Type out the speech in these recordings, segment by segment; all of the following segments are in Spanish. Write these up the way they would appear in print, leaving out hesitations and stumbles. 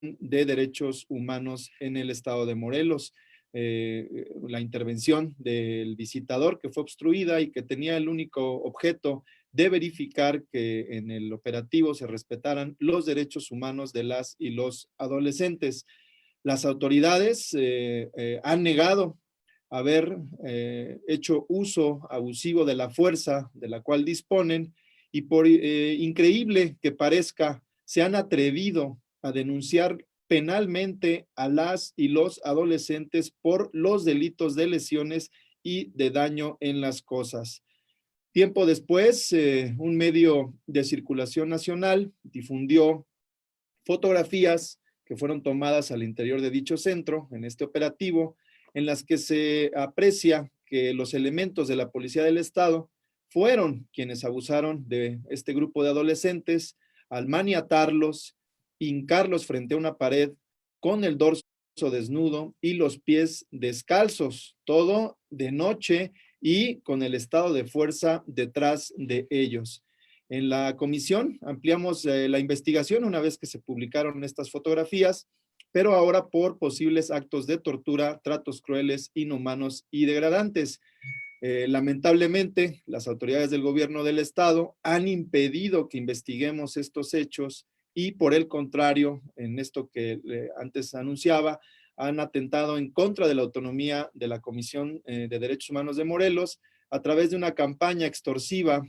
de Derechos Humanos en el estado de Morelos. La intervención del visitador que fue obstruida y que tenía el único objeto de verificar que en el operativo se respetaran los derechos humanos de las y los adolescentes. Las autoridades han negado haber hecho uso abusivo de la fuerza de la cual disponen y por increíble que parezca, se han atrevido a denunciar penalmente a las y los adolescentes por los delitos de lesiones y de daño en las cosas. Tiempo después, un medio de circulación nacional difundió fotografías que fueron tomadas al interior de dicho centro, en este operativo, en las que se aprecia que los elementos de la Policía del Estado fueron quienes abusaron de este grupo de adolescentes al maniatarlos, hincarlos frente a una pared con el dorso desnudo y los pies descalzos, todo de noche y con el estado de fuerza detrás de ellos. En la comisión ampliamos la investigación una vez que se publicaron estas fotografías, pero ahora por posibles actos de tortura, tratos crueles, inhumanos y degradantes. Lamentablemente, las autoridades del gobierno del estado han impedido que investiguemos estos hechos y por el contrario, en esto que antes anunciaba, han atentado en contra de la autonomía de la Comisión de Derechos Humanos de Morelos a través de una campaña extorsiva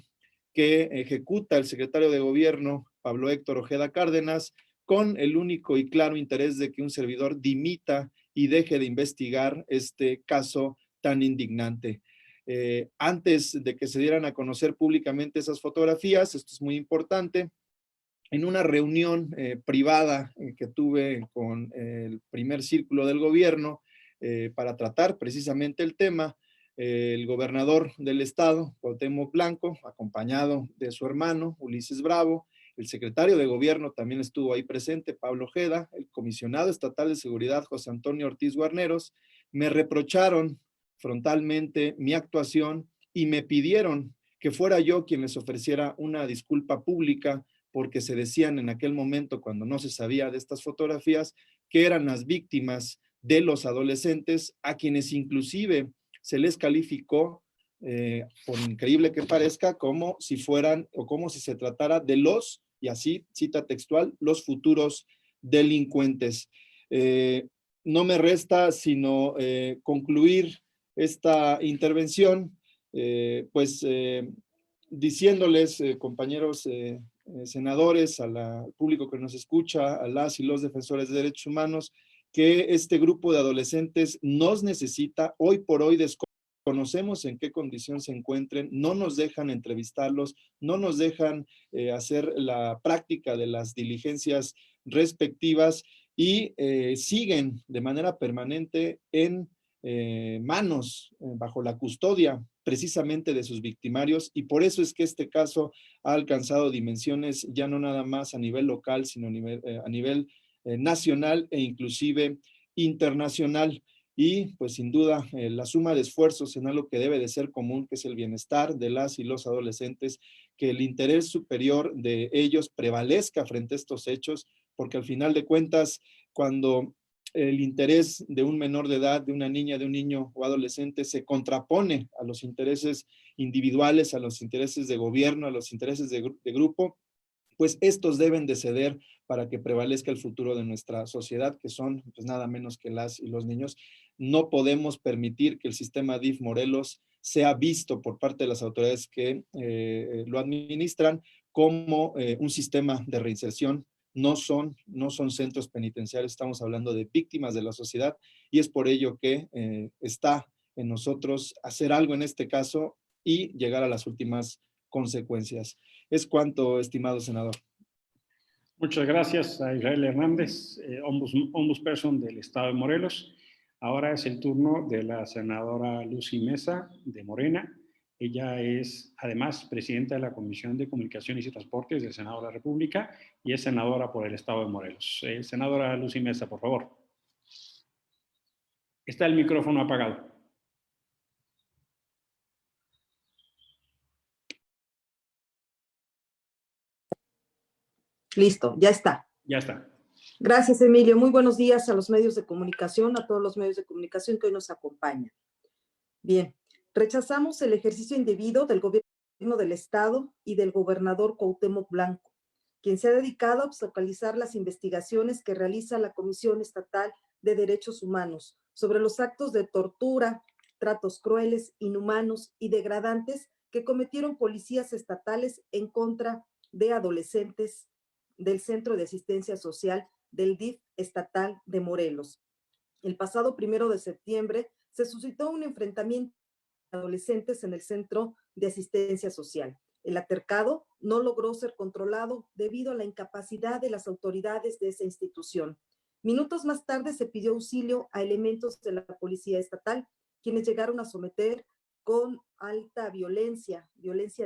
que ejecuta el secretario de Gobierno, Pablo Héctor Ojeda Cárdenas, con el único y claro interés de que un servidor dimita y deje de investigar este caso tan indignante. Antes de que se dieran a conocer públicamente esas fotografías, esto es muy importante, en una reunión privada que tuve con el primer círculo del gobierno para tratar precisamente el tema, el gobernador del estado, Cuauhtémoc Blanco, acompañado de su hermano, Ulises Bravo, el secretario de gobierno también estuvo ahí presente, Pablo Ojeda, el comisionado estatal de seguridad, José Antonio Ortiz Guarneros, me reprocharon frontalmente mi actuación y me pidieron que fuera yo quien les ofreciera una disculpa pública porque se decían en aquel momento, cuando no se sabía de estas fotografías, que eran las víctimas de los adolescentes, a quienes inclusive se les calificó, por increíble que parezca, como si fueran o como si se tratara de los, y así cita textual, los futuros delincuentes. No me resta sino concluir esta intervención, diciéndoles, compañeros senadores, al público que nos escucha, a las y los defensores de derechos humanos, que este grupo de adolescentes nos necesita. Hoy por hoy desconocemos en qué condición se encuentren, no nos dejan entrevistarlos, no nos dejan hacer la práctica de las diligencias respectivas y siguen de manera permanente en manos, bajo la custodia precisamente de sus victimarios, y por eso es que este caso ha alcanzado dimensiones ya no nada más a nivel local, sino a nivel nacional e inclusive internacional. Y pues sin duda la suma de esfuerzos en algo que debe de ser común, que es el bienestar de las y los adolescentes, que el interés superior de ellos prevalezca frente a estos hechos, porque al final de cuentas, cuando el interés de un menor de edad, de una niña, de un niño o adolescente se contrapone a los intereses individuales, a los intereses de gobierno, a los intereses de grupo, pues estos deben de ceder para que prevalezca el futuro de nuestra sociedad, que son pues nada menos que las y los niños. No podemos permitir que el sistema DIF Morelos sea visto por parte de las autoridades que lo administran como un sistema de reinserción. No son centros penitenciarios, estamos hablando de víctimas de la sociedad y es por ello que está en nosotros hacer algo en este caso y llegar a las últimas consecuencias. Es cuanto, estimado senador. Muchas gracias a Israel Hernández, ombudsperson del Estado de Morelos. Ahora es el turno de la senadora Lucy Mesa, de Morena. Ella es, además, presidenta de la Comisión de Comunicaciones y Transportes del Senado de la República y es senadora por el Estado de Morelos. Senadora Lucy Mesa, por favor. Está el micrófono apagado. Listo, ya está. Ya está. Gracias, Emilio. Muy buenos días a los medios de comunicación, a todos los medios de comunicación que hoy nos acompañan. Bien, rechazamos el ejercicio indebido del gobierno del Estado y del gobernador Cuauhtémoc Blanco, quien se ha dedicado a obstaculizar las investigaciones que realiza la Comisión Estatal de Derechos Humanos sobre los actos de tortura, tratos crueles, inhumanos y degradantes que cometieron policías estatales en contra de adolescentes del Centro de Asistencia Social del DIF estatal de Morelos. El pasado 1 de septiembre se suscitó un enfrentamiento de adolescentes en el Centro de Asistencia Social. El altercado no logró ser controlado debido a la incapacidad de las autoridades de esa institución. Minutos más tarde se pidió auxilio a elementos de la Policía Estatal, quienes llegaron a someter con alta violencia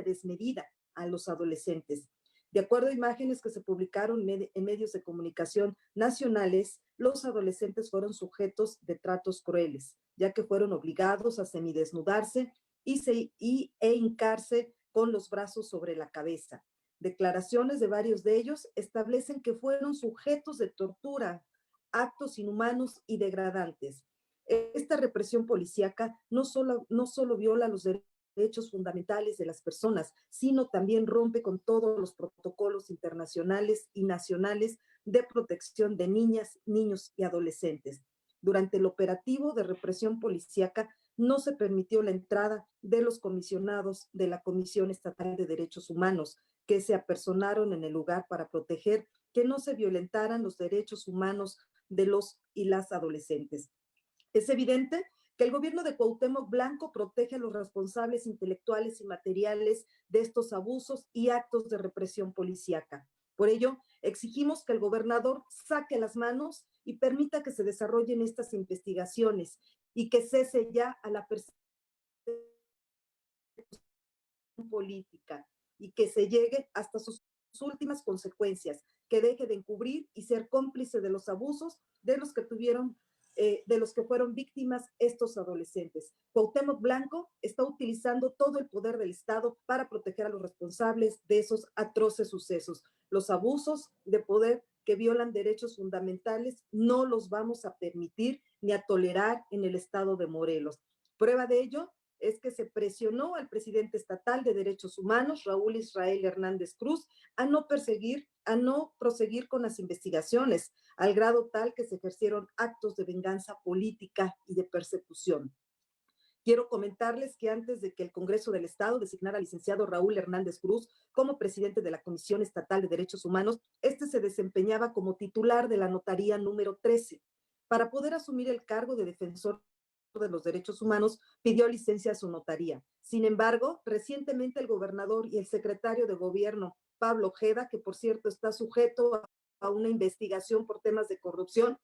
desmedida a los adolescentes. De acuerdo a imágenes que se publicaron en medios de comunicación nacionales, los adolescentes fueron sujetos de tratos crueles, ya que fueron obligados a semidesnudarse e hincarse con los brazos sobre la cabeza. Declaraciones de varios de ellos establecen que fueron sujetos de tortura, actos inhumanos y degradantes. Esta represión policíaca no solo viola los derechos fundamentales de las personas, sino también rompe con todos los protocolos internacionales y nacionales de protección de niñas, niños y adolescentes. Durante el operativo de represión policíaca no se permitió la entrada de los comisionados de la Comisión Estatal de Derechos Humanos, que se apersonaron en el lugar para proteger que no se violentaran los derechos humanos de los y las adolescentes. Es evidente que el gobierno de Cuauhtémoc Blanco protege a los responsables intelectuales y materiales de estos abusos y actos de represión policíaca. Por ello, exigimos que el gobernador saque las manos y permita que se desarrollen estas investigaciones y que cese ya a la persecución política y que se llegue hasta sus últimas consecuencias, que deje de encubrir y ser cómplice de los abusos de los que fueron víctimas estos adolescentes. Cuauhtémoc Blanco está utilizando todo el poder del Estado para proteger a los responsables de esos atroces sucesos. Los abusos de poder que violan derechos fundamentales no los vamos a permitir ni a tolerar en el Estado de Morelos. Prueba de ello es que se presionó al presidente estatal de Derechos Humanos, Raúl Israel Hernández Cruz, a no proseguir con las investigaciones, al grado tal que se ejercieron actos de venganza política y de persecución. Quiero comentarles que antes de que el Congreso del Estado designara al licenciado Raúl Hernández Cruz como presidente de la Comisión Estatal de Derechos Humanos, se desempeñaba como titular de la notaría número 13. Para poder asumir el cargo de defensor de los derechos humanos, pidió licencia a su notaría. Sin embargo, recientemente el gobernador y el secretario de gobierno, Pablo Ojeda, que por cierto está sujeto a una investigación por temas de corrupción,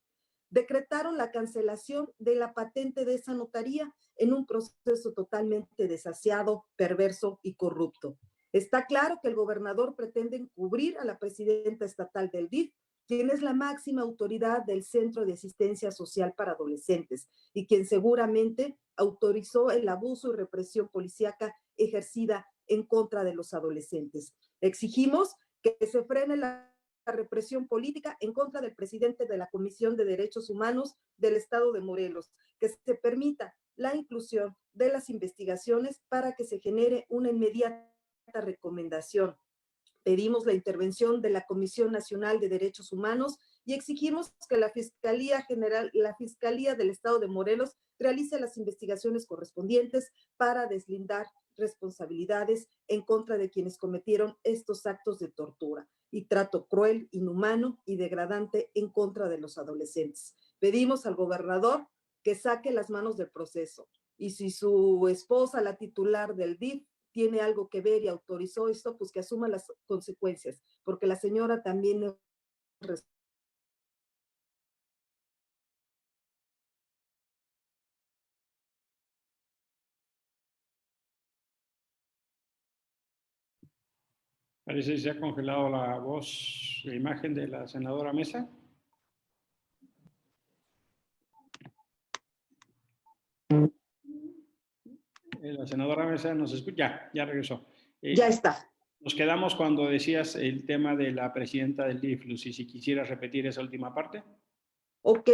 decretaron la cancelación de la patente de esa notaría en un proceso totalmente desasiado, perverso y corrupto. Está claro que el gobernador pretende encubrir a la presidenta estatal del DIF, quien es la máxima autoridad del Centro de Asistencia Social para Adolescentes y quien seguramente autorizó el abuso y represión policíaca ejercida en contra de los adolescentes. Exigimos que se frene la represión política en contra del presidente de la Comisión de Derechos Humanos del Estado de Morelos, que se permita la inclusión de las investigaciones para que se genere una inmediata recomendación. Pedimos la intervención de la Comisión Nacional de Derechos Humanos y exigimos que la Fiscalía del Estado de Morelos realice las investigaciones correspondientes para deslindar responsabilidades en contra de quienes cometieron estos actos de tortura y trato cruel, inhumano y degradante en contra de los adolescentes. Pedimos al gobernador que saque las manos del proceso y si su esposa, la titular del DIF, tiene algo que ver y autorizó esto, pues que asuma las consecuencias, porque la señora también es. Parece que se ha congelado la voz, la imagen de la senadora Mesa. La senadora Mesa nos escucha, ya regresó. Ya está. Nos quedamos cuando decías el tema de la presidenta del DIF, Lucy, si quisieras repetir esa última parte. Ok,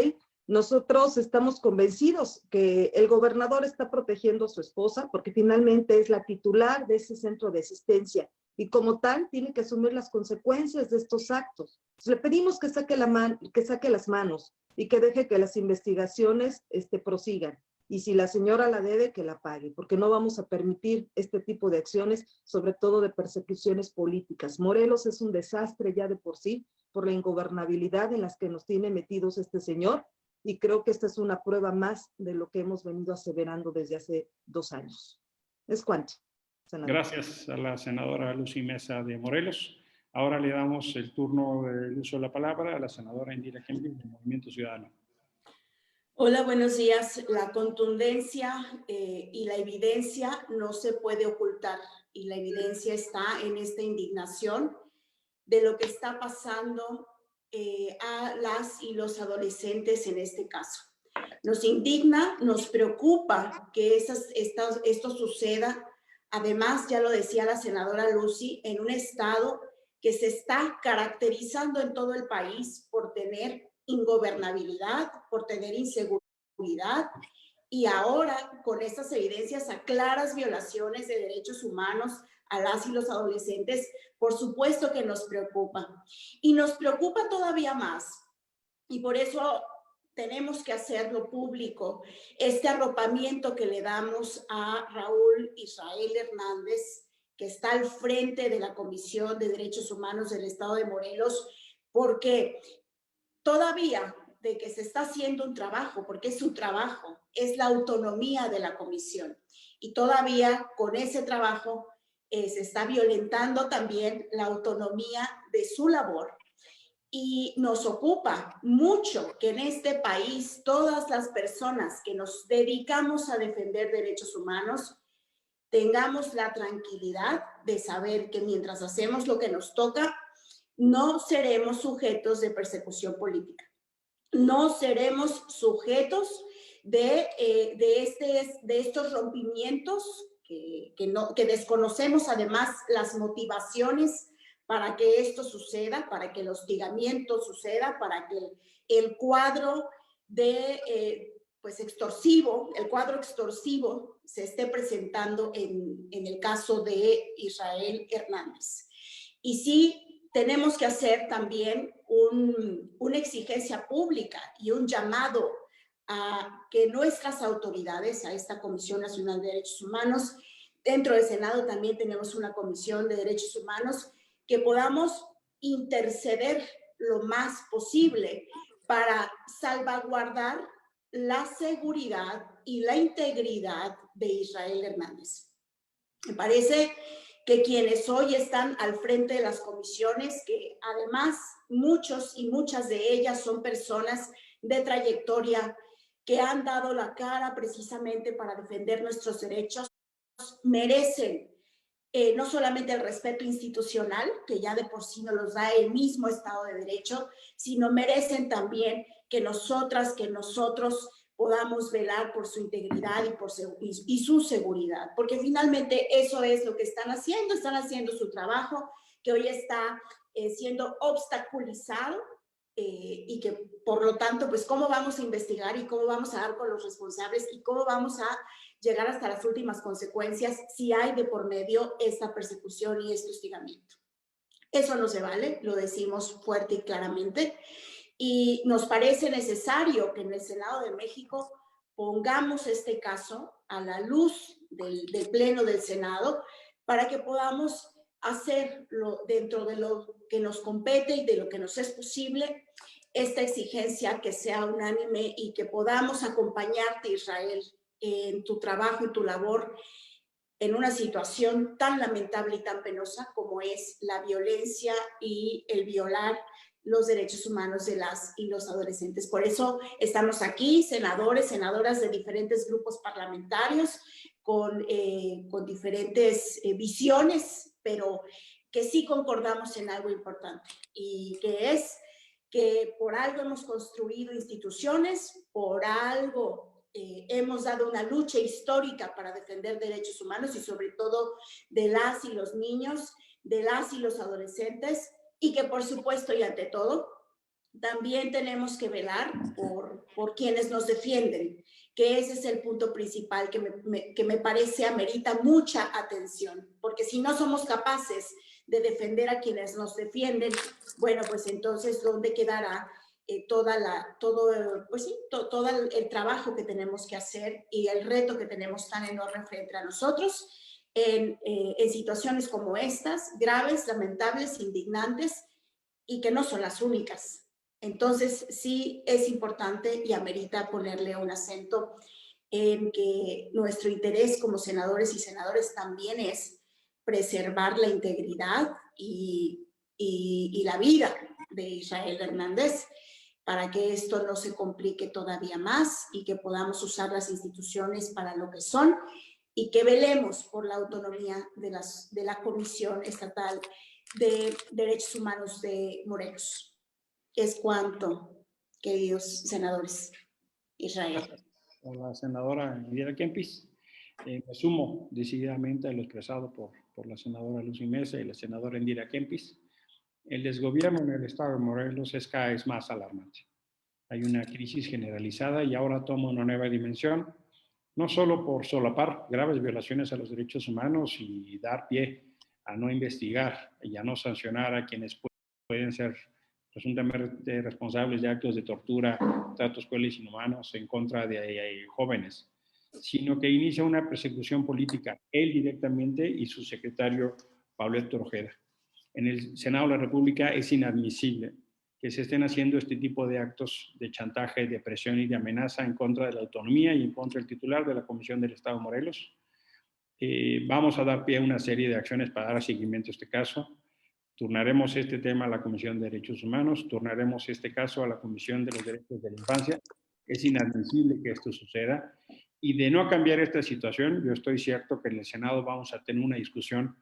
nosotros estamos convencidos que el gobernador está protegiendo a su esposa porque finalmente es la titular de ese centro de asistencia y como tal tiene que asumir las consecuencias de estos actos. Le pedimos que saque las manos y que deje que las investigaciones prosigan. Y si la señora la debe, que la pague, porque no vamos a permitir este tipo de acciones, sobre todo de persecuciones políticas. Morelos es un desastre ya de por sí, por la ingobernabilidad en las que nos tiene metidos este señor, y creo que esta es una prueba más de lo que hemos venido aseverando desde hace 2 años. Es cuanto, senador. Gracias a la senadora Lucy Mesa de Morelos. Ahora le damos el turno del uso de la palabra a la senadora Indira Kempis del Movimiento Ciudadano. Hola, buenos días. La contundencia y la evidencia no se puede ocultar y la evidencia está en esta indignación de lo que está pasando a las y los adolescentes en este caso. Nos indigna, nos preocupa que esto suceda. Además, ya lo decía la senadora Lucy, en un estado que se está caracterizando en todo el país por tener ingobernabilidad, por tener inseguridad y ahora con estas evidencias a claras violaciones de derechos humanos a las y los adolescentes, por supuesto que nos preocupa. Y nos preocupa todavía más y por eso tenemos que hacerlo público, este arropamiento que le damos a Raúl Israel Hernández, que está al frente de la Comisión de Derechos Humanos del Estado de Morelos, porque todavía de que se está haciendo un trabajo, porque es un trabajo, es la autonomía de la comisión. Y todavía con ese trabajo se está violentando también la autonomía de su labor. Y nos ocupa mucho que en este país todas las personas que nos dedicamos a defender derechos humanos tengamos la tranquilidad de saber que mientras hacemos lo que nos toca, no seremos sujetos de persecución política. No seremos sujetos de estos rompimientos que desconocemos además las motivaciones para que esto suceda, para que el hostigamiento suceda, para que el cuadro extorsivo, el cuadro extorsivo se esté presentando en el caso de Israel Hernández. Y sí, tenemos que hacer también una exigencia pública y un llamado a que nuestras autoridades, a esta Comisión Nacional de Derechos Humanos, dentro del Senado también tenemos una Comisión de Derechos Humanos, que podamos interceder lo más posible para salvaguardar la seguridad y la integridad de Israel Hernández. Me parece que quienes hoy están al frente de las comisiones, que además muchos y muchas de ellas son personas de trayectoria que han dado la cara precisamente para defender nuestros derechos, merecen no solamente el respeto institucional, que ya de por sí nos los da el mismo Estado de Derecho, sino merecen también que nosotras, que nosotros podamos velar por su integridad y su seguridad, porque finalmente eso es lo que están haciendo su trabajo, que hoy está siendo obstaculizado y que por lo tanto, pues cómo vamos a investigar y cómo vamos a dar con los responsables y cómo vamos a llegar hasta las últimas consecuencias si hay de por medio esta persecución y este hostigamiento. Eso no se vale, lo decimos fuerte y claramente. Y nos parece necesario que en el Senado de México pongamos este caso a la luz del Pleno del Senado para que podamos hacerlo dentro de lo que nos compete y de lo que nos es posible, esta exigencia que sea unánime y que podamos acompañarte, Israel, en tu trabajo y tu labor en una situación tan lamentable y tan penosa como es la violencia y el violar los derechos humanos de las y los adolescentes. Por eso estamos aquí, senadores, senadoras de diferentes grupos parlamentarios, con diferentes visiones, pero que sí concordamos en algo importante, y que es que por algo hemos construido instituciones, por algo hemos dado una lucha histórica para defender derechos humanos y sobre todo de las y los niños, de las y los adolescentes y que por supuesto y ante todo también tenemos que velar por quienes nos defienden, que ese es el punto principal que me parece amerita mucha atención, porque si no somos capaces de defender a quienes nos defienden, bueno, pues entonces, ¿dónde quedará todo el trabajo que tenemos que hacer y el reto que tenemos tan enorme frente a nosotros en situaciones como estas, graves, lamentables, indignantes y que no son las únicas? Entonces, sí es importante y amerita ponerle un acento en que nuestro interés como senadores y senadoras también es preservar la integridad y la vida de Israel Hernández para que esto no se complique todavía más y que podamos usar las instituciones para lo que son y que velemos por la autonomía de la Comisión Estatal de Derechos Humanos de Morelos. Es cuanto, queridos senadores. Israel. A la senadora Indira Kempis. Me sumo decididamente a lo expresado por la senadora Lucy Mesa y la senadora Indira Kempis. El desgobierno en el estado de Morelos es cada vez más alarmante. Hay una crisis generalizada y ahora toma una nueva dimensión, no solo por solapar graves violaciones a los derechos humanos y dar pie a no investigar y a no sancionar a quienes pueden ser presuntamente responsables de actos de tortura, tratos crueles y inhumanos en contra de jóvenes, sino que inicia una persecución política, él directamente y su secretario, Pablo Héctor Ojeda. En el Senado de la República es inadmisible que se estén haciendo este tipo de actos de chantaje, de presión y de amenaza en contra de la autonomía y en contra del titular de la Comisión del Estado de Morelos. Vamos a dar pie a una serie de acciones para dar seguimiento a este caso. Turnaremos este tema a la Comisión de Derechos Humanos, turnaremos este caso a la Comisión de los Derechos de la Infancia. Es inadmisible que esto suceda. Y de no cambiar esta situación, yo estoy cierto que en el Senado vamos a tener una discusión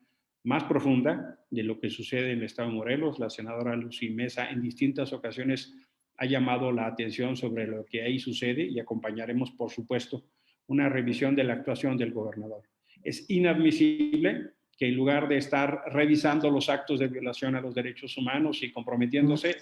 más profunda de lo que sucede en el Estado de Morelos. La senadora Lucy Mesa en distintas ocasiones ha llamado la atención sobre lo que ahí sucede y acompañaremos, por supuesto, una revisión de la actuación del gobernador. Es inadmisible que en lugar de estar revisando los actos de violación a los derechos humanos y comprometiéndose,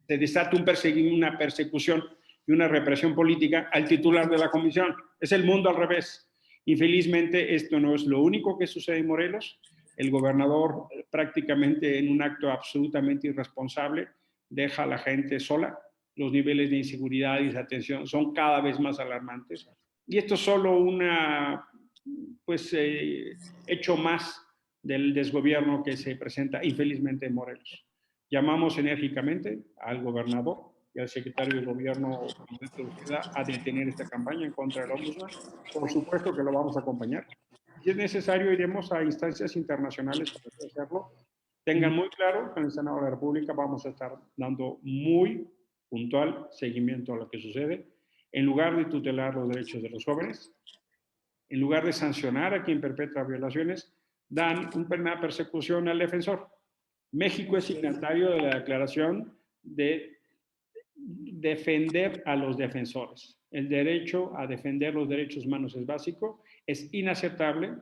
se desata una persecución y una represión política al titular de la comisión. Es el mundo al revés. Infelizmente, esto no es lo único que sucede en Morelos. El gobernador, prácticamente en un acto absolutamente irresponsable, deja a la gente sola. Los niveles de inseguridad y desatención son cada vez más alarmantes. Y esto es solo hecho más del desgobierno que se presenta infelizmente en Morelos. Llamamos enérgicamente al gobernador y al secretario de gobierno a detener esta campaña en contra del Ombudsman. Por supuesto que lo vamos a acompañar. Si es necesario, iremos a instancias internacionales para hacerlo. Tengan muy claro que en el Senado de la República vamos a estar dando muy puntual seguimiento a lo que sucede. En lugar de tutelar los derechos de los jóvenes, en lugar de sancionar a quien perpetra violaciones, dan una persecución al defensor. México es signatario de la declaración de defender a los defensores. El derecho a defender los derechos humanos es básico. Es inaceptable,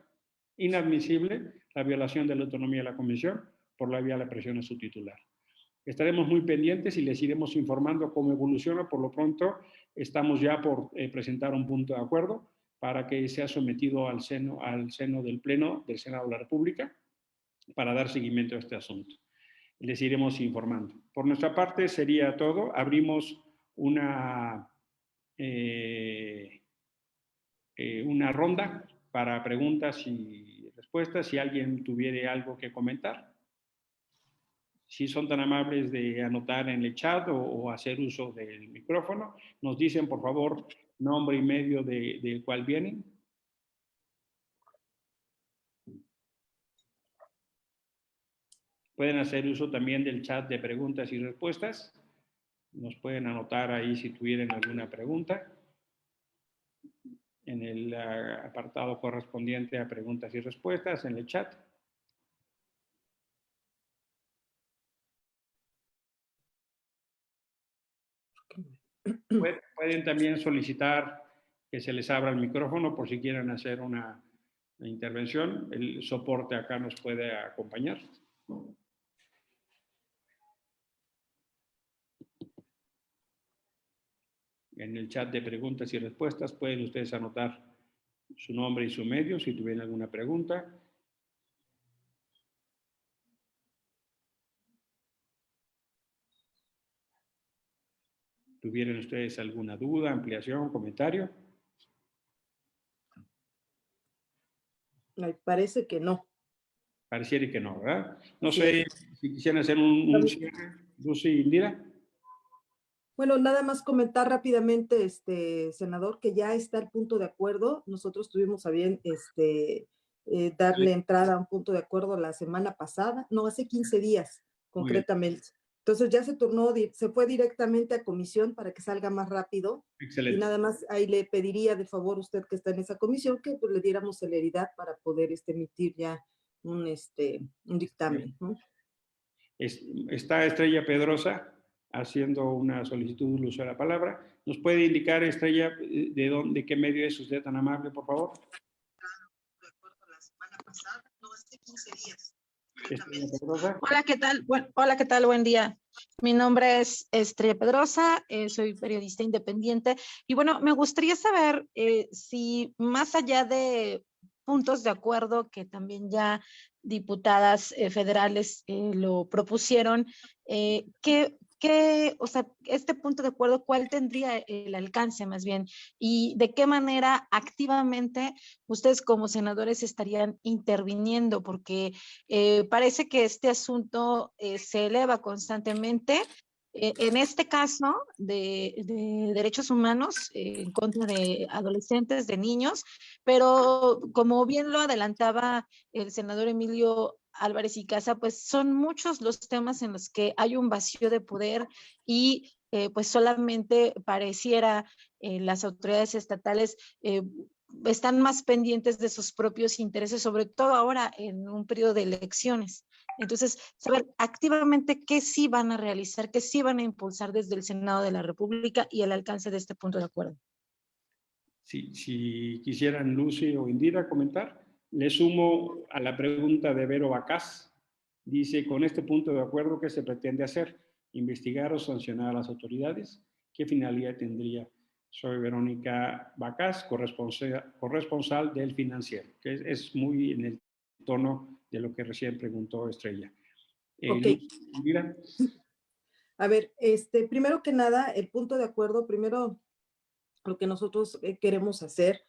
inadmisible la violación de la autonomía de la Comisión por la vía de la presión a su titular. Estaremos muy pendientes y les iremos informando cómo evoluciona. Por lo pronto, estamos ya por presentar un punto de acuerdo para que sea sometido al seno del Pleno del Senado de la República para dar seguimiento a este asunto. Les iremos informando. Por nuestra parte sería todo. Abrimos una ronda para preguntas y respuestas. Si alguien tuviera algo que comentar. Si son tan amables de anotar en el chat o hacer uso del micrófono, nos dicen, por favor, nombre y medio del cual vienen. Pueden hacer uso también del chat de preguntas y respuestas. Nos pueden anotar ahí si tuvieran alguna pregunta en el apartado correspondiente a preguntas y respuestas en el chat. Pueden también solicitar que se les abra el micrófono por si quieren hacer una intervención. El soporte acá nos puede acompañar. En el chat de preguntas y respuestas pueden ustedes anotar su nombre y su medio si tuvieran alguna pregunta. ¿Tuvieran ustedes alguna duda, ampliación, comentario? Me parece que no. Pareciera que no, ¿verdad? No Así sé es. si quisieran hacer un cierre, Lucy y Indira. Bueno, nada más comentar rápidamente, senador, que ya está el punto de acuerdo. Nosotros tuvimos a bien darle entrada a un punto de acuerdo la semana pasada, no, hace 15 días concretamente. Entonces ya se turnó, se fue directamente a comisión para que salga más rápido. Excelente. Y nada más ahí le pediría de favor usted que está en esa comisión que pues, le diéramos celeridad para poder emitir ya un dictamen, ¿no? Está Estrella Pedrosa haciendo una solicitud de uso de la palabra. ¿Nos puede indicar, Estrella, de qué medio es usted tan amable, por favor? De acuerdo a la semana pasada, no, hace 15 días. Estrella Pedrosa. Hola, ¿qué tal? Hola, ¿qué tal? Buen día. Mi nombre es Estrella Pedrosa, soy periodista independiente y bueno, me gustaría saber si más allá de puntos de acuerdo que también ya diputadas federales lo propusieron, o sea, este punto de acuerdo, ¿cuál tendría el alcance más bien? ¿Y de qué manera activamente ustedes como senadores estarían interviniendo? Porque parece que este asunto se eleva constantemente. En este caso de derechos humanos en contra de adolescentes, de niños, pero como bien lo adelantaba el senador Emilio Álvarez y Casa, pues son muchos los temas en los que hay un vacío de poder y pues solamente pareciera las autoridades estatales están más pendientes de sus propios intereses, sobre todo ahora en un periodo de elecciones. Entonces, saber activamente qué sí van a realizar, qué sí van a impulsar desde el Senado de la República y el alcance de este punto de acuerdo. Si quisieran Lucy o Indira comentar, le sumo a la pregunta de Vero Bacás. Dice, con este punto de acuerdo, ¿qué se pretende hacer? ¿Investigar o sancionar a las autoridades? ¿Qué finalidad tendría? Soy Verónica Bacás, corresponsal del Financiero, que es muy en el tono de lo que recién preguntó Estrella. Ok. Indira. A ver, primero que nada, el punto de acuerdo, primero lo que nosotros queremos hacer,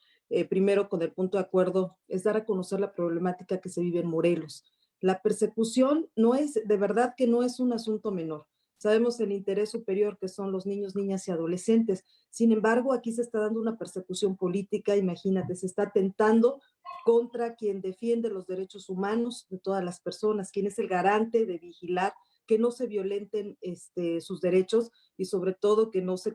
primero con el punto de acuerdo, es dar a conocer la problemática que se vive en Morelos. La persecución no es, de verdad que no es un asunto menor. Sabemos el interés superior que son los niños, niñas y adolescentes. Sin embargo, aquí se está dando una persecución política, imagínate, se está atentando contra quien defiende los derechos humanos de todas las personas, quien es el garante de vigilar que no se violenten sus derechos y sobre todo que no se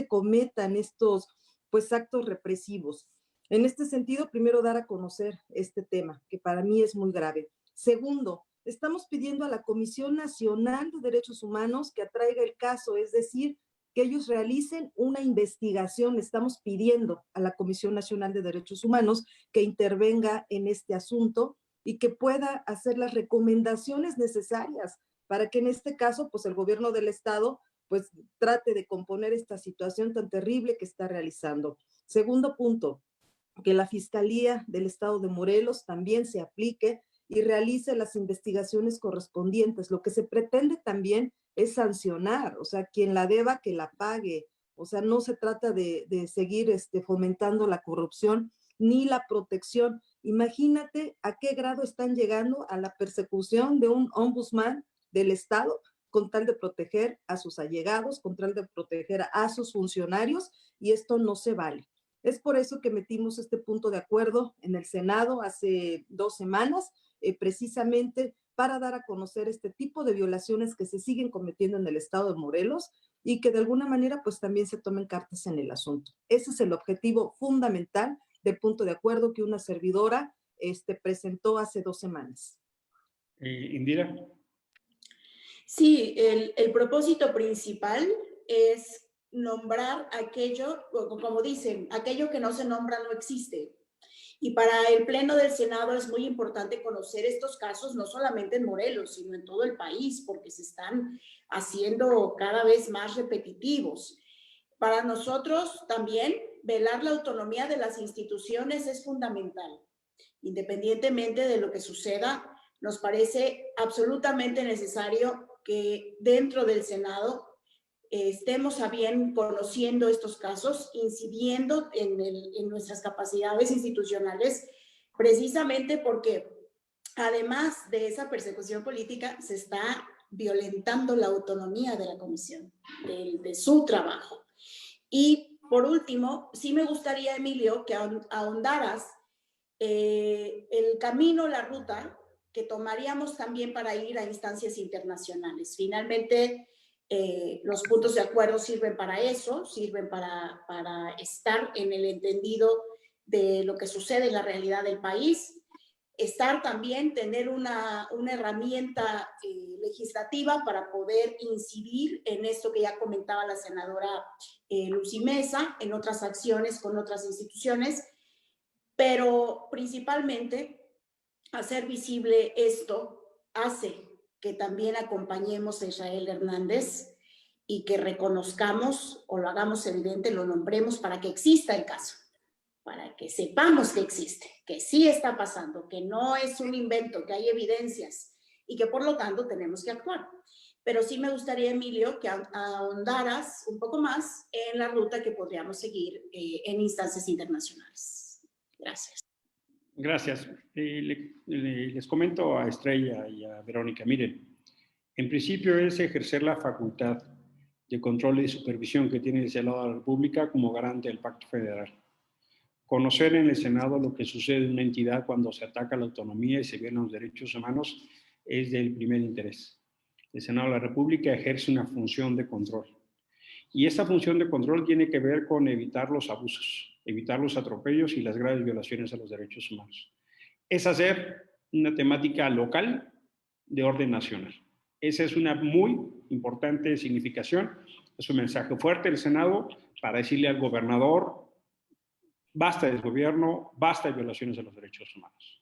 cometan estos pues actos represivos. En este sentido, primero dar a conocer este tema, que para mí es muy grave. Segundo, estamos pidiendo a la Comisión Nacional de Derechos Humanos que atraiga el caso, es decir, que ellos realicen una investigación. Estamos pidiendo a la Comisión Nacional de Derechos Humanos que intervenga en este asunto y que pueda hacer las recomendaciones necesarias para que en este caso, pues el gobierno del estado pues trate de componer esta situación tan terrible que está realizando. Segundo punto, que la Fiscalía del Estado de Morelos también se aplique y realice las investigaciones correspondientes. Lo que se pretende también es sancionar, o sea, quien la deba, que la pague. O sea, no se trata de seguir fomentando la corrupción ni la protección. Imagínate a qué grado están llegando a la persecución de un ombudsman del Estado con tal de proteger a sus allegados, con tal de proteger a sus funcionarios, y esto no se vale. Es por eso que metimos este punto de acuerdo en el Senado hace 2 semanas, precisamente para dar a conocer este tipo de violaciones que se siguen cometiendo en el estado de Morelos y que de alguna manera pues también se tomen cartas en el asunto. Ese es el objetivo fundamental del punto de acuerdo que una servidora presentó hace 2 semanas. Indira. Sí, el propósito principal es nombrar aquello, como dicen, aquello que no se nombra no existe. Y para el Pleno del Senado es muy importante conocer estos casos, no solamente en Morelos, sino en todo el país, porque se están haciendo cada vez más repetitivos. Para nosotros también, velar la autonomía de las instituciones es fundamental. Independientemente de lo que suceda, nos parece absolutamente necesario que dentro del Senado estemos a bien conociendo estos casos, incidiendo en nuestras capacidades institucionales, precisamente porque además de esa persecución política, se está violentando la autonomía de la comisión, de su trabajo. Y por último, sí me gustaría, Emilio, que ahondaras el camino, la ruta que tomaríamos también para ir a instancias internacionales. Finalmente, los puntos de acuerdo sirven para eso, sirven para estar en el entendido de lo que sucede en la realidad del país, estar también, tener una herramienta legislativa para poder incidir en esto que ya comentaba la senadora Lucy Mesa, en otras acciones con otras instituciones, pero principalmente hacer visible esto hace que también acompañemos a Israel Hernández y que reconozcamos o lo hagamos evidente, lo nombremos para que exista el caso, para que sepamos que existe, que sí está pasando, que no es un invento, que hay evidencias y que por lo tanto tenemos que actuar. Pero sí me gustaría, Emilio, que ahondaras un poco más en la ruta que podríamos seguir en instancias internacionales. Gracias. Gracias. Les comento a Estrella y a Verónica. Miren, en principio es ejercer la facultad de control y supervisión que tiene el Senado de la República como garante del Pacto Federal. Conocer en el Senado lo que sucede en una entidad cuando se ataca la autonomía y se violan los derechos humanos es del primer interés. El Senado de la República ejerce una función de control. Y esta función de control tiene que ver con evitar los abusos, evitar los atropellos y las graves violaciones a los derechos humanos. Es hacer una temática local de orden nacional. Esa es una muy importante significación. Es un mensaje fuerte del Senado para decirle al gobernador: basta de desgobierno, basta de violaciones a los derechos humanos.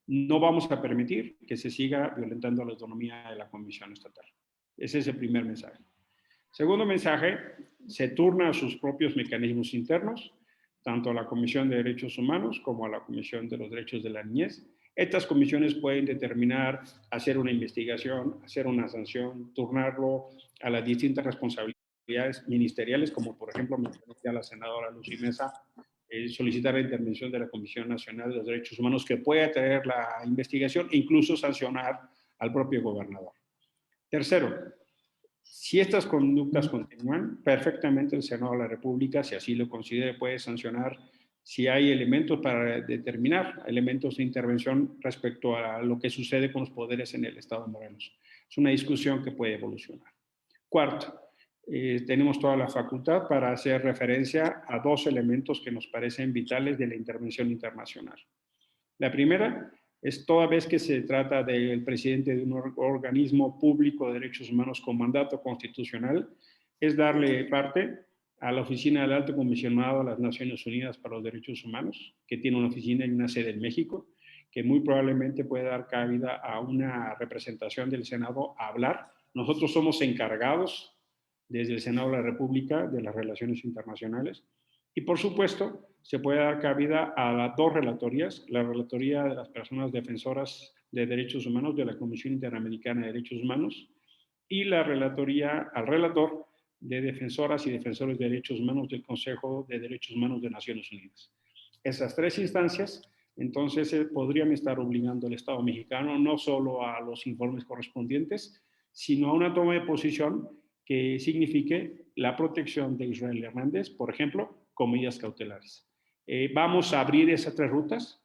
No vamos a permitir que se siga violentando la autonomía de la Comisión Estatal. Ese es el primer mensaje. Segundo mensaje, se turna a sus propios mecanismos internos, tanto a la Comisión de Derechos Humanos como a la Comisión de los Derechos de la Niñez. Estas comisiones pueden determinar hacer una investigación, hacer una sanción, turnarlo a las distintas responsabilidades ministeriales, como por ejemplo mencionó ya la senadora Lucy Mesa, solicitar la intervención de la Comisión Nacional de los Derechos Humanos que pueda traer la investigación e incluso sancionar al propio gobernador. Tercero, si estas conductas continúan, perfectamente el Senado de la República, si así lo considere, puede sancionar si hay elementos para determinar elementos de intervención respecto a lo que sucede con los poderes en el Estado de Morelos. Es una discusión que puede evolucionar. Cuarto, tenemos toda la facultad para hacer referencia a dos elementos que nos parecen vitales de la intervención internacional. La primera es toda vez que se trata del presidente de un organismo público de derechos humanos con mandato constitucional, es darle parte a la Oficina del Alto Comisionado de las Naciones Unidas para los Derechos Humanos, que tiene una oficina y una sede en México, que muy probablemente puede dar cabida a una representación del Senado a hablar. Nosotros somos encargados desde el Senado de la República de las relaciones internacionales. Y por supuesto, se puede dar cabida a las dos relatorías, la relatoría de las personas defensoras de derechos humanos de la Comisión Interamericana de Derechos Humanos y la relatoría al relator de defensoras y defensores de derechos humanos del Consejo de Derechos Humanos de Naciones Unidas. Esas tres instancias, entonces, podrían estar obligando al Estado mexicano no solo a los informes correspondientes, sino a una toma de posición que signifique la protección de Israel Hernández, por ejemplo, con medidas cautelares. Vamos a abrir esas tres rutas: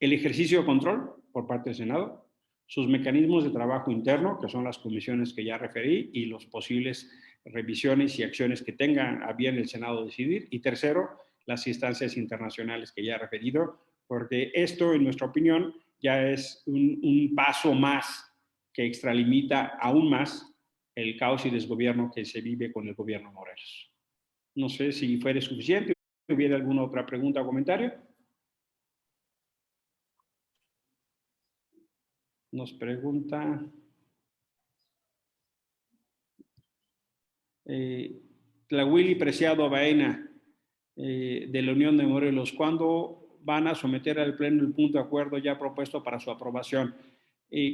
el ejercicio de control por parte del Senado, sus mecanismos de trabajo interno, que son las comisiones que ya referí, y las posibles revisiones y acciones que tengan a bien el Senado decidir, y tercero, las instancias internacionales que ya he referido, porque esto, en nuestra opinión, ya es un paso más que extralimita aún más el caos y desgobierno que se vive con el gobierno Morelos. No sé si fuera suficiente. ¿Hubiera alguna otra pregunta o comentario? Nos pregunta Tlahuili Preciado Baena, de la Unión de Morelos. ¿Cuándo van a someter al Pleno el punto de acuerdo ya propuesto para su aprobación?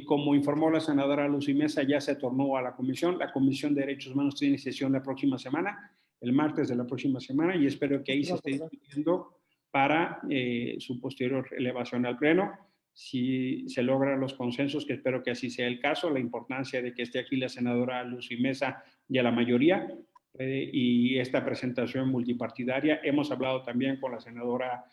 Como informó la senadora Lucy Mesa, ya se tornó a la Comisión. La Comisión de Derechos Humanos tiene sesión la próxima semana, el martes de la próxima semana, y espero que ahí se esté discutiendo para su posterior elevación al Pleno. Si se logran los consensos, que espero que así sea el caso, la importancia de que esté aquí la senadora Lucy Mesa y a la mayoría, y esta presentación multipartidaria. Hemos hablado también con la senadora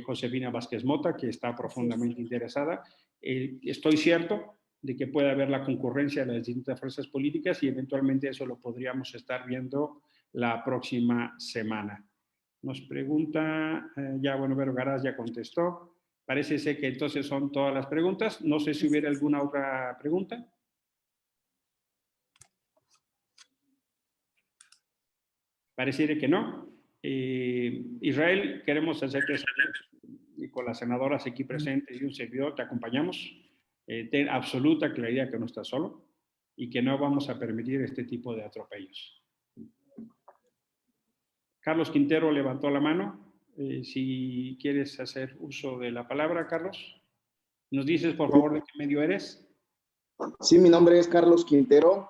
Josefina Vázquez Mota, que está profundamente interesada. Estoy cierto de que puede haber la concurrencia de las distintas fuerzas políticas y eventualmente eso lo podríamos estar viendo la próxima semana. Nos pregunta, Vero Garaz ya contestó. Parece ser que entonces son todas las preguntas. No sé si hubiera alguna otra pregunta. Pareciera que no. Israel, queremos hacerte saber, y con las senadoras aquí presentes y un servidor, te acompañamos. Ten absoluta claridad que no estás solo y que no vamos a permitir este tipo de atropellos. Carlos Quintero levantó la mano. Si quieres hacer uso de la palabra, Carlos. ¿Nos dices, por favor, de qué medio eres? Sí, mi nombre es Carlos Quintero.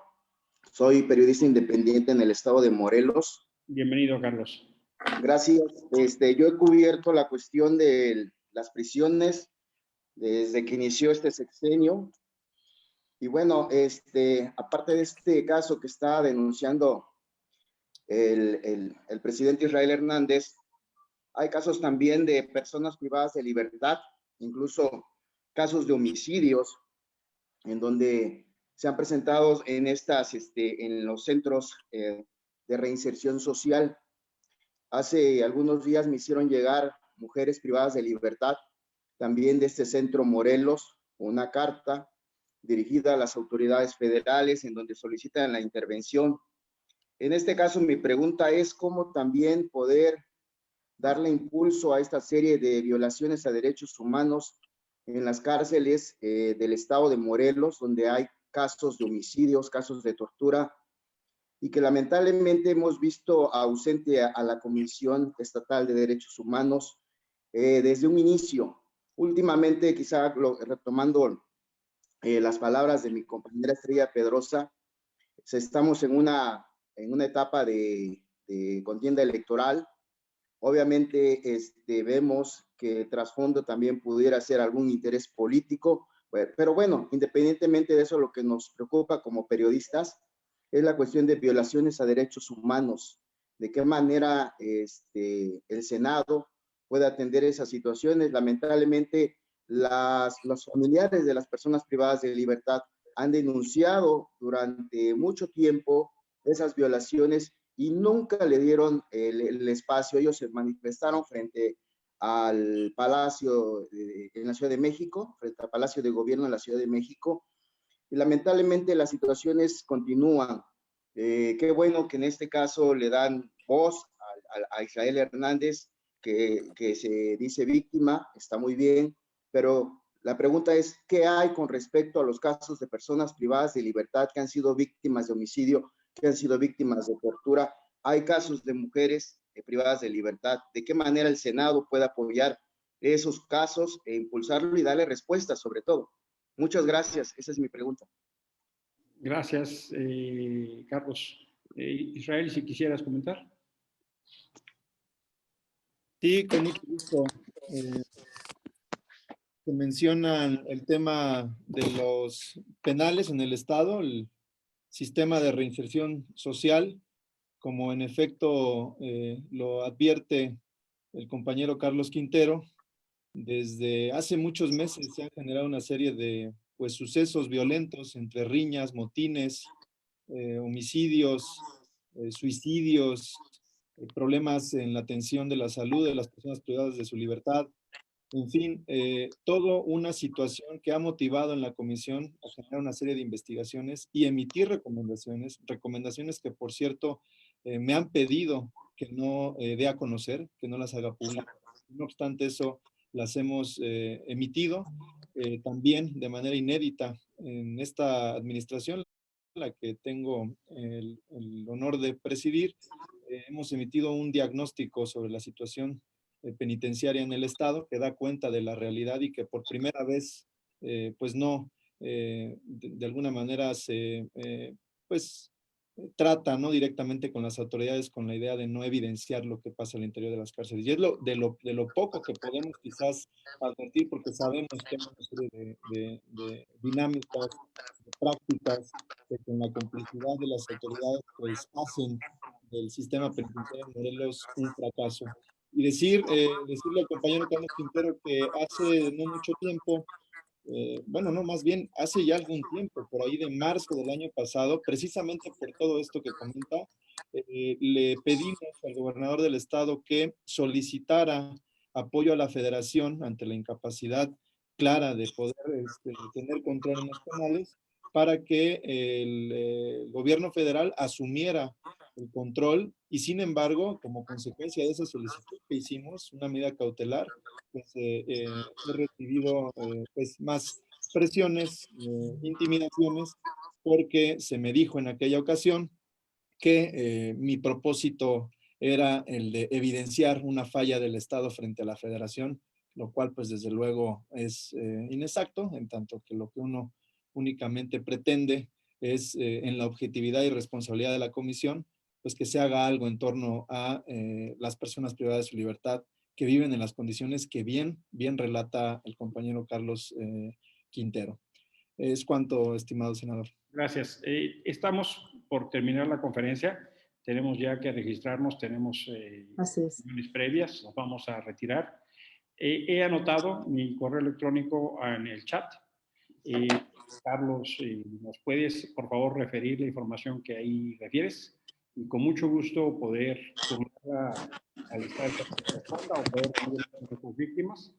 Soy periodista independiente en el estado de Morelos. Bienvenido, Carlos. Gracias. Yo he cubierto la cuestión de las prisiones desde que inició este sexenio. Y bueno, aparte de este caso que está denunciando el presidente Israel Hernández, hay casos también de personas privadas de libertad, incluso casos de homicidios, en donde se han presentado en los centros de reinserción social. Hace algunos días me hicieron llegar mujeres privadas de libertad, también de este centro Morelos, una carta dirigida a las autoridades federales en donde solicitan la intervención. En este caso, mi pregunta es cómo también poder darle impulso a esta serie de violaciones a derechos humanos en las cárceles del estado de Morelos, donde hay casos de homicidios, casos de tortura, y que lamentablemente hemos visto ausente a la Comisión Estatal de Derechos Humanos desde un inicio. Últimamente, quizá retomando las palabras de mi compañera Estrella Pedrosa, estamos en una etapa de contienda electoral. Obviamente vemos que el trasfondo también pudiera ser algún interés político, pero bueno, independientemente de eso, lo que nos preocupa como periodistas es la cuestión de violaciones a derechos humanos. De qué manera el Senado puede atender esas situaciones. Lamentablemente, los familiares de las personas privadas de libertad han denunciado durante mucho tiempo esas violaciones y nunca le dieron el espacio. Ellos se manifestaron frente al Palacio en la Ciudad de México, frente al Palacio de Gobierno en la Ciudad de México, y lamentablemente las situaciones continúan. Qué bueno que en este caso le dan voz a Israel Hernández, que se dice víctima, está muy bien, pero la pregunta es, ¿qué hay con respecto a los casos de personas privadas de libertad que han sido víctimas de homicidio, que han sido víctimas de tortura? Hay casos de mujeres privadas de libertad. ¿De qué manera el Senado puede apoyar esos casos e impulsarlo y darle respuesta sobre todo? Muchas gracias. Esa es mi pregunta. Gracias, Carlos. Israel, si quisieras comentar. Sí, con mucho gusto. Se menciona el tema de los penales en el Estado, el sistema de reinserción social, como en efecto lo advierte el compañero Carlos Quintero. Desde hace muchos meses se han generado una serie de sucesos violentos entre riñas, motines, homicidios, suicidios, problemas en la atención de la salud de las personas privadas de su libertad. En fin, toda una situación que ha motivado en la comisión a generar una serie de investigaciones y emitir recomendaciones que, por cierto, me han pedido que no dé a conocer, que no las haga públicas. No obstante eso, las hemos emitido también de manera inédita en esta administración, la que tengo el honor de presidir, hemos emitido un diagnóstico sobre la situación penitenciaria en el Estado que da cuenta de la realidad y que por primera vez, pues no, de alguna manera se, pues, trata, ¿no?, directamente con las autoridades con la idea de no evidenciar lo que pasa al interior de las cárceles. Y es de lo poco que podemos quizás advertir, porque sabemos que hay una serie de dinámicas, de prácticas, que con la complicidad de las autoridades, pues hacen del sistema penitenciario de Morelos un fracaso. Y decirle al compañero Carlos Quintero que hace no mucho tiempo, bueno, no, más bien hace ya algún tiempo, por ahí de marzo del año pasado, precisamente por todo esto que comenta, le pedimos al gobernador del estado que solicitara apoyo a la federación ante la incapacidad clara de poder tener control en los penales, para que el gobierno federal asumiera el control y sin embargo, como consecuencia de esa solicitud que hicimos, una medida cautelar, pues he recibido pues más presiones, intimidaciones, porque se me dijo en aquella ocasión que mi propósito era el de evidenciar una falla del Estado frente a la Federación, lo cual pues desde luego es inexacto, en tanto que lo que uno únicamente pretende es en la objetividad y responsabilidad de la comisión, pues que se haga algo en torno a las personas privadas de su libertad que viven en las condiciones que bien relata el compañero Carlos Quintero. Es cuanto, estimado senador. Gracias. Estamos por terminar la conferencia. Tenemos ya que registrarnos, tenemos reuniones previas, nos vamos a retirar. He anotado mi correo electrónico en el chat. Carlos, ¿nos puedes, por favor, referir la información que ahí refieres? Y con mucho gusto poder turnar al Estado o poder ayudar a las víctimas.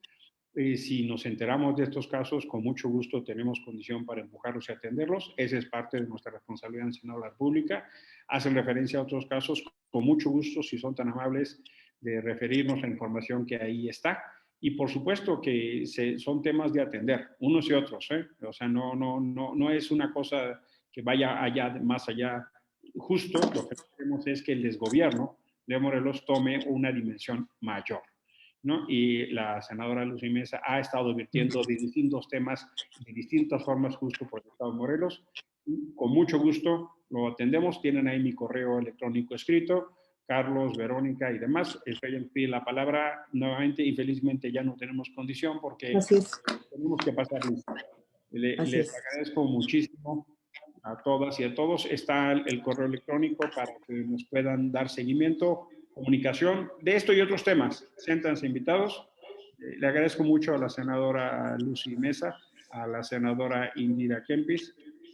Si nos enteramos de estos casos, con mucho gusto tenemos condición para empujarlos y atenderlos. Esa es parte de nuestra responsabilidad en el Senado de la República. Hacen referencia a otros casos, con mucho gusto, si son tan amables de referirnos la información que ahí está. Y por supuesto que son temas de atender, unos y otros, ¿eh? O sea, no es una cosa que vaya allá, más allá. Justo lo que queremos es que el desgobierno de Morelos tome una dimensión mayor, ¿no? Y la senadora Lucy Mesa ha estado advirtiendo de distintos temas, de distintas formas, justo por el Estado de Morelos. Y con mucho gusto lo atendemos. Tienen ahí mi correo electrónico escrito. Carlos, Verónica y demás. Estoy en pie la palabra nuevamente y felizmente ya no tenemos condición porque tenemos que pasar lista. Les agradezco muchísimo a todas y a todos. Está el correo electrónico para que nos puedan dar seguimiento, comunicación de esto y otros temas. Siéntanse invitados. Le agradezco mucho a la senadora Lucy Mesa, a la senadora Indira Kempis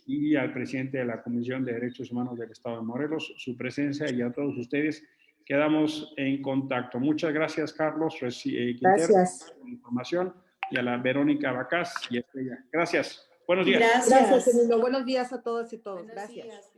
y al presidente de la Comisión de Derechos Humanos del Estado de Morelos, su presencia, y a todos ustedes. Quedamos en contacto. Muchas gracias, Carlos Quintero, Gracias. por la información, y a la Verónica Bacás y a Estrella. Gracias. Buenos días. Gracias. Gracias, Emilio. Buenos días a todas y todos. Buenos Gracias. días.